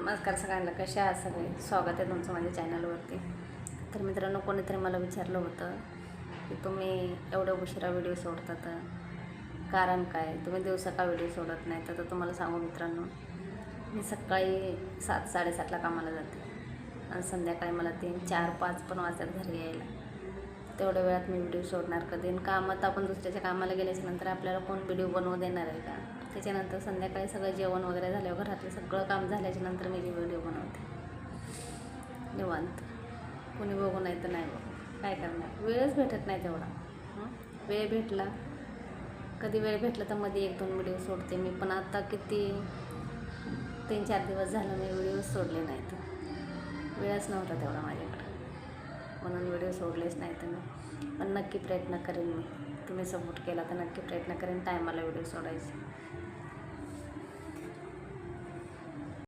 नमस्कार सगळ्यांना, कशा आहात सगळे. स्वागत आहे तुमचं माझ्या चॅनलवरती. तर मित्रांनो, कोणीतरी मला विचारलं होतं की तुम्ही एवढ्या उशिरा व्हिडिओ सोडतात, कारण काय, तुम्ही दिवसा का व्हिडिओ सोडत नाही. तर तुम्हाला सांगू मित्रांनो, मी सकाळी 7-7:30ला कामाला जाते आणि संध्याकाळी मला 3-4-5 पण वाजतात घरी यायला. तेवढ्या वेळात मी व्हिडिओ सोडणार कधी. आणि कामात आपण दुसऱ्याच्या कामाला गेल्याच्यानंतर आपल्याला कोण व्हिडिओ बनवू देणार आहे का. त्याच्यानंतर संध्याकाळी सगळं जेवण वगैरे झाल्यावर घरातलं सगळं काम झाल्याच्यानंतर मी जे व्हिडिओ बनवते निवांत. कोणी बघू नाही तर नाही बघू, काय करणार, वेळच भेटत नाही तेवढा. वेळ भेटला, कधी वेळ भेटला तर मध्ये 1-2 व्हिडिओ सोडते मी. पण आता किती 3-4 दिवस झालं मी व्हिडिओ सोडले नाहीत. वेळच नव्हता तेवढा माझ्याकडं, म्हणून व्हिडिओ सोडलेच नाही. तर मी पण नक्की प्रयत्न करेन. मी तुम्ही सपोर्ट केला तर नक्की प्रयत्न करेन टायमाला व्हिडिओ सोडायचे.